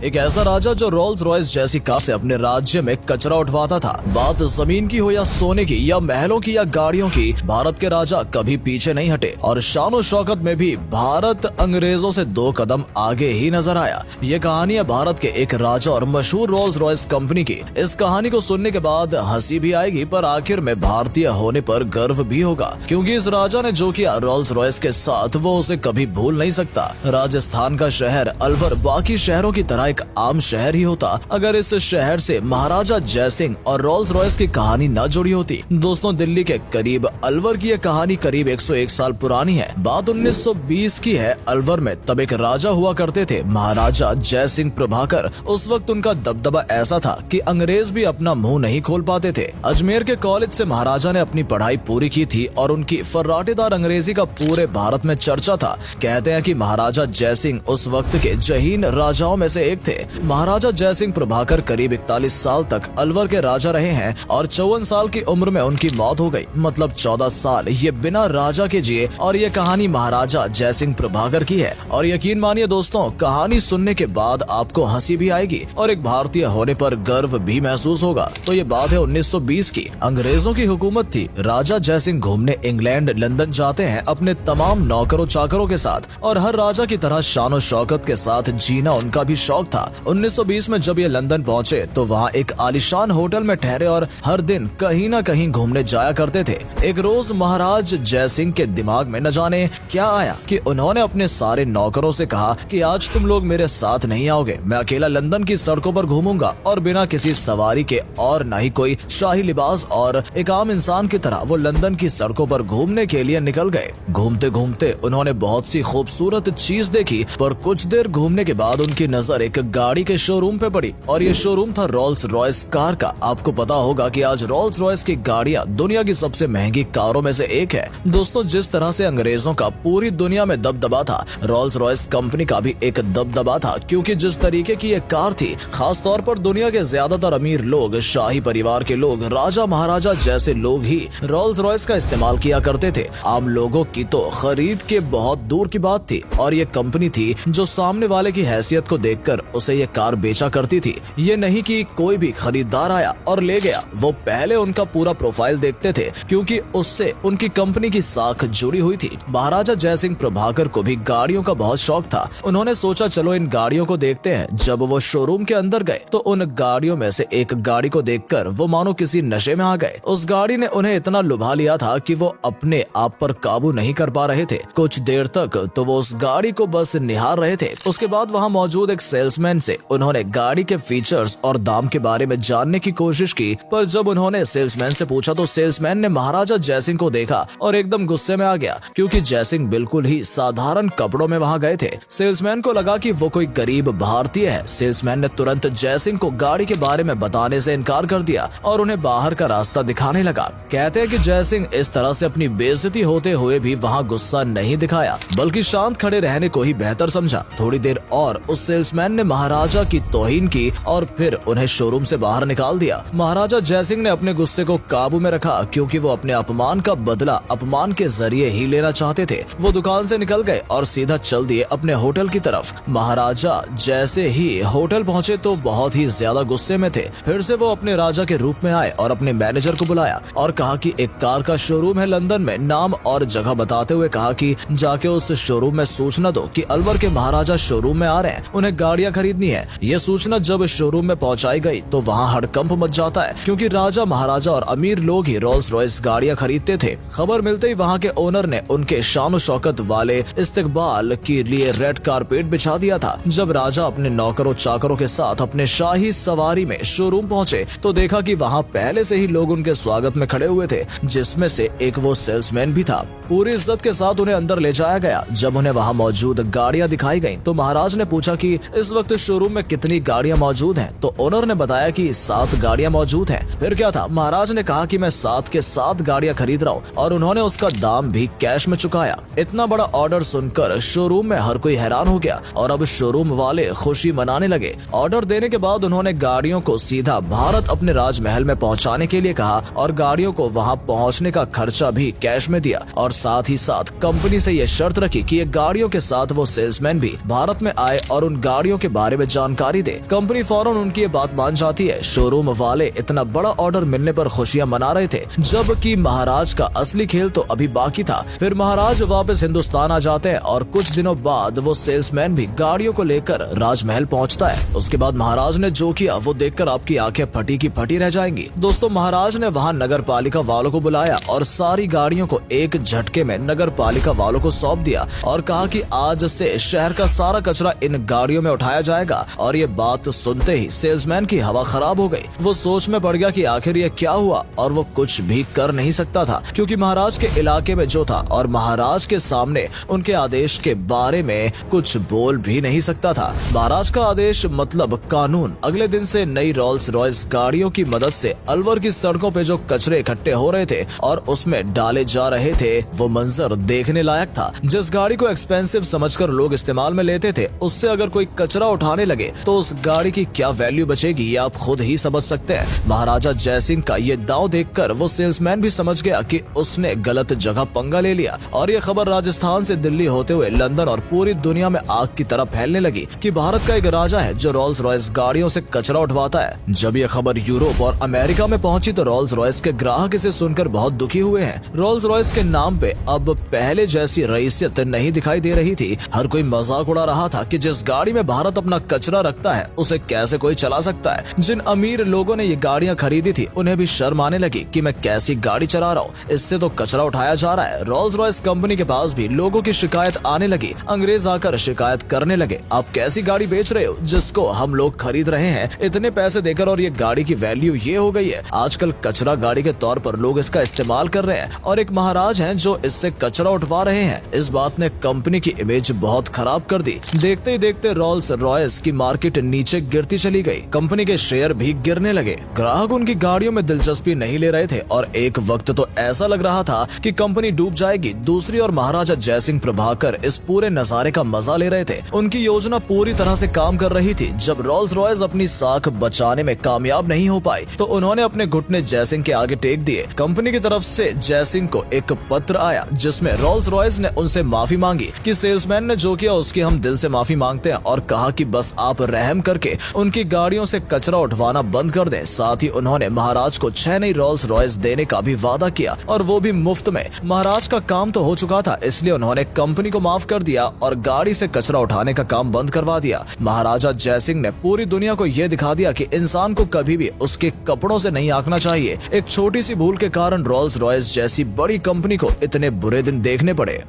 एक ऐसा राजा जो रोल्स रॉयस जैसी कार से अपने राज्य में कचरा उठवाता था। बात जमीन की हो या सोने की या महलों की या गाड़ियों की, भारत के राजा कभी पीछे नहीं हटे और शान शौकत में भी भारत अंग्रेजों से 2 कदम आगे ही नजर आया। ये कहानी है भारत के एक राजा और मशहूर रोल्स रॉयस कंपनी की। इस कहानी को सुनने के बाद हंसी भी आएगी, पर आखिर में भारतीय होने पर गर्व भी होगा, क्योंकि इस राजा ने जो किया रोल्स रॉयस के साथ वो उसे कभी भूल नहीं सकता। राजस्थान का शहर अलवर बाकी शहरों की तरह एक आम शहर ही होता अगर इस शहर से महाराजा जयसिंह और रोल्स रॉयस की कहानी न जुड़ी होती। दोस्तों, दिल्ली के करीब अलवर की यह कहानी करीब 101 साल पुरानी है। बात 1920 की है। अलवर में तब एक राजा हुआ करते थे, महाराजा जयसिंह प्रभाकर। उस वक्त उनका दबदबा ऐसा था कि अंग्रेज भी अपना मुंह नहीं खोल पाते थे। अजमेर के कॉलेज से महाराजा ने अपनी पढ़ाई पूरी की थी और उनकी फर्राटेदार अंग्रेजी का पूरे भारत में चर्चा था। कहते हैं कि महाराजा जयसिंह उस वक्त के जहीन राजाओं में से एक थे। महाराजा जयसिंह प्रभाकर करीब 41 साल तक अलवर के राजा रहे हैं और 54 साल की उम्र में उनकी मौत हो गई। मतलब 14 साल ये बिना राजा के जिए। और ये कहानी महाराजा जयसिंह प्रभाकर की है। और यकीन मानिए दोस्तों, कहानी सुनने के बाद आपको हंसी भी आएगी और एक भारतीय होने पर गर्व भी महसूस होगा। तो ये बात है 1920 की। अंग्रेजों की हुकूमत थी। राजा जयसिंह घूमने इंग्लैंड लंदन जाते हैं अपने तमाम नौकरों चाकरों के साथ, और हर राजा की तरह शान शौकत के साथ जीना उनका भी शौक था। 1920 में जब ये लंदन पहुंचे तो वहाँ एक आलीशान होटल में ठहरे और हर दिन कहीं न कहीं घूमने जाया करते थे। एक रोज महाराज जयसिंह के दिमाग में न जाने क्या आया कि उन्होंने अपने सारे नौकरों से कहा कि आज तुम लोग मेरे साथ नहीं आओगे, मैं अकेला लंदन की सड़कों पर घूमूंगा। और बिना किसी सवारी के और न ही कोई शाही लिबास और एक आम इंसान की तरह वो लंदन की सड़कों पर घूमने के लिए निकल गए। घूमते घूमते उन्होंने बहुत सी खूबसूरत चीज देखी, पर कुछ देर घूमने के बाद उनकी नजर एक गाड़ी के शोरूम पे पड़ी और ये शोरूम था रोल्स रॉयस कार का। आपको पता होगा कि आज रोल्स रॉयस की गाड़ियां दुनिया की सबसे महंगी कारों में से एक है। दोस्तों, जिस तरह से अंग्रेजों का पूरी दुनिया में दबदबा था, रोल्स रॉयस कंपनी का भी एक दबदबा था, क्योंकि जिस तरीके की ये कार थी, खास तौर पर दुनिया के ज्यादातर अमीर लोग, शाही परिवार के लोग, राजा महाराजा जैसे लोग ही रोल्स रॉयस का इस्तेमाल किया करते थे। आम लोगों की तो खरीद के बहुत दूर की बात थी। और ये कंपनी थी जो सामने वाले की हैसियत को देखकर उसे ये कार बेचा करती थी। ये नहीं कि कोई भी खरीदार आया और ले गया, वो पहले उनका पूरा प्रोफाइल देखते थे, क्योंकि उससे उनकी कंपनी की साख जुड़ी हुई थी। महाराजा जयसिंह प्रभाकर को भी गाड़ियों का बहुत शौक था। उन्होंने सोचा चलो इन गाड़ियों को देखते हैं। जब वो शोरूम के अंदर गए तो उन गाड़ियों में से एक गाड़ी को देखकर वो मानो किसी नशे में आ गए। उस गाड़ी ने उन्हें इतना लुभा लिया था कि वो अपने आप पर काबू नहीं कर पा रहे थे। कुछ देर तक तो वो उस गाड़ी को बस निहार रहे थे। उसके बाद वहाँ मौजूद एक सेल्समैन से उन्होंने गाड़ी के फीचर्स और दाम के बारे में जानने की कोशिश की, पर जब उन्होंने सेल्समैन से पूछा तो सेल्समैन ने महाराजा जयसिंह को देखा और एकदम गुस्से में आ गया, क्योंकि जयसिंह बिल्कुल ही साधारण कपड़ों में वहाँ गए थे। सेल्समैन को लगा कि वो कोई गरीब भारतीय है। सेल्समैन ने तुरंत जयसिंह को गाड़ी के बारे में बताने से इनकार कर दिया और उन्हें बाहर का रास्ता दिखाने लगा। कहते हैं कि जयसिंह इस तरह से अपनी बेइज्जती होते हुए भी वहाँ गुस्सा नहीं दिखाया, बल्कि शांत खड़े रहने को ही बेहतर समझा। थोड़ी देर और उस सेल्समैन ने महाराजा की तौहीन की और फिर उन्हें शोरूम से बाहर निकाल दिया। महाराजा जयसिंह ने अपने गुस्से को काबू में रखा, क्योंकि वो अपने अपमान का बदला अपमान के जरिए ही लेना चाहते थे। वो दुकान से निकल गए और सीधा चल दिए अपने होटल की तरफ। महाराजा जैसे ही होटल पहुंचे तो बहुत ही ज्यादा गुस्से में थे। फिर से वो अपने राजा के रूप में आए और अपने मैनेजर को बुलाया और कहा कि एक कार का शोरूम है लंदन में। नाम और जगह बताते हुए कहा कि जाके उस शोरूम में सूचना दो कि अलवर के महाराजा शोरूम में आ रहे हैं, उन्हें गाड़ियां खरीदनी है। ये सूचना जब शोरूम में पहुंचाई गई तो वहाँ हड़कंप मच जाता है, क्योंकि राजा महाराजा और अमीर लोग ही रोल्स रॉयस गाड़ियां खरीदते थे। खबर मिलते ही वहाँ के ओनर ने उनके शान शौकत वाले इस्तकबाल के लिए रेड कारपेट बिछा दिया था। जब राजा अपने नौकरों चाकरों के साथ अपने शाही सवारी में शोरूम पहुंचे तो देखा कि वहाँ पहले से ही लोग उनके स्वागत में खड़े हुए थे, जिसमें से एक वो सेल्समैन भी था। पूरी इज्जत के साथ उन्हें अंदर ले जाया गया। जब उन्हें वहाँ मौजूद गाड़ियां दिखाई गईं, तो महाराज ने पूछा कि इस वक्त शोरूम में कितनी गाड़ियां मौजूद हैं। तो ओनर ने बताया कि 7 गाड़ियां मौजूद हैं। फिर क्या था, महाराज ने कहा कि मैं 7 के 7 गाड़ियां खरीद रहा हूँ, और उन्होंने उसका दाम भी कैश में चुकाया। इतना बड़ा ऑर्डर सुनकर शोरूम में हर कोई हैरान हो गया और अब शोरूम वाले खुशी मनाने लगे। ऑर्डर देने के बाद उन्होंने गाड़ियों को सीधा भारत अपने राजमहल में पहुँचाने के लिए कहा और गाड़ियों को वहाँ पहुँचने का खर्चा भी कैश में दिया, और साथ ही साथ कंपनी से ये शर्त रखी कि ये गाड़ियों के साथ वो सेल्समैन भी भारत में आए और उन गाड़ियों के के बारे में जानकारी दे। कंपनी फौरन उनकी ये बात मान जाती है। शोरूम वाले इतना बड़ा ऑर्डर मिलने पर खुशियां मना रहे थे, जबकि महाराज का असली खेल तो अभी बाकी था। फिर महाराज वापस हिंदुस्तान आ जाते हैं और कुछ दिनों बाद वो सेल्समैन भी गाड़ियों को लेकर राजमहल पहुंचता है। उसके बाद महाराज ने जो किया वो देखकर आपकी आंखें फटी की फटी रह जाएंगी। दोस्तों, महाराज ने वहाँ नगर पालिका वालों को बुलाया और सारी गाड़ियों को एक झटके में नगर पालिका वालों को सौंप दिया और कहा कि आज से शहर का सारा कचरा इन गाड़ियों में उठाया जाएगा। और ये बात सुनते ही सेल्समैन की हवा खराब हो गई। वो सोच में पड़ गया कि आखिर ये क्या हुआ, और वो कुछ भी कर नहीं सकता था क्योंकि महाराज के इलाके में जो था और महाराज के सामने उनके आदेश के बारे में कुछ बोल भी नहीं सकता था। महाराज का आदेश मतलब कानून। अगले दिन से नई रोल्स रॉयस गाड़ियों की मदद से अलवर की सड़कों पे जो कचरे इकट्ठे हो रहे थे और उसमें डाले जा रहे थे, वो मंजर देखने लायक था। जिस गाड़ी को एक्सपेंसिव समझकर लोग इस्तेमाल में लेते थे, उससे अगर कोई कचरा उठाने लगे तो उस गाड़ी की क्या वैल्यू बचेगी, ये आप खुद ही समझ सकते हैं। महाराजा जयसिंह का ये दांव देखकर वो सेल्समैन भी समझ गया कि उसने गलत जगह पंगा ले लिया और ये खबर राजस्थान से दिल्ली होते हुए लंदन और पूरी दुनिया में आग की तरह फैलने लगी कि भारत का एक राजा है जो रोल्स रॉयस गाड़ियों से कचरा उठवाता है। जब ये खबर यूरोप और अमेरिका में पहुंची तो रोल्स रॉयस के ग्राहक इसे सुनकर बहुत दुखी हुए हैं। रोल्स रॉयस के नाम पे अब पहले जैसी रईसियत नहीं दिखाई दे रही थी। हर कोई मजाक उड़ा रहा था कि जिस गाड़ी में भारत अपना कचरा रखता है उसे कैसे कोई चला सकता है। जिन अमीर लोगों ने ये गाड़ियां खरीदी थी उन्हें भी शर्म आने लगी कि मैं कैसी गाड़ी चला रहा हूँ, इससे तो कचरा उठाया जा रहा है। रोल्स रॉयस कंपनी के पास भी लोगों की शिकायत आने लगी। अंग्रेज आकर शिकायत करने लगे, आप कैसी गाड़ी बेच रहे हो जिसको हम लोग खरीद रहे हैं इतने पैसे देकर, और ये गाड़ी की वैल्यू ये हो गई है। आजकल कचरा गाड़ी के तौर पर लोग इसका इस्तेमाल कर रहे हैं और एक महाराज हैं जो इससे कचरा उठवा रहे हैं। इस बात ने कंपनी की इमेज बहुत खराब कर दी। देखते ही देखते रोल्स रॉयस की मार्केट नीचे गिरती चली गई। कंपनी के शेयर भी गिरने लगे। ग्राहक उनकी गाड़ियों में दिलचस्पी नहीं ले रहे थे और एक वक्त तो ऐसा लग रहा था कि कंपनी डूब जाएगी। दूसरी ओर महाराजा जयसिंह प्रभाकर इस पूरे नजारे का मजा ले रहे थे। उनकी योजना पूरी तरह से काम कर रही थी। जब रोल्स रॉयस अपनी साख बचाने में कामयाब नहीं हो पाई तो उन्होंने अपने घुटने जयसिंह के आगे टेक दिए। कंपनी की तरफ से जयसिंह को एक पत्र आया जिसमें रोल्स रॉयस ने उनसे माफी मांगी कि सेल्समैन ने जो किया उसकी हम दिल से माफी मांगते हैं, और कहा कि बस आप रहम करके उनकी गाड़ियों से कचरा उठवाना बंद कर दें। साथ ही उन्होंने महाराज को 6 नई रोल्स रॉयस देने का भी वादा किया और वो भी मुफ्त में। महाराज का काम तो हो चुका था, इसलिए उन्होंने कंपनी को माफ कर दिया और गाड़ी से कचरा उठाने का काम बंद करवा दिया। महाराजा जयसिंह ने पूरी दुनिया को यह दिखा दिया कि इंसान को कभी भी उसके कपड़ों से नहीं आंकना चाहिए। एक छोटी सी भूल के कारण रोल्स रॉयस जैसी बड़ी कंपनी को इतने बुरे दिन देखने पड़े।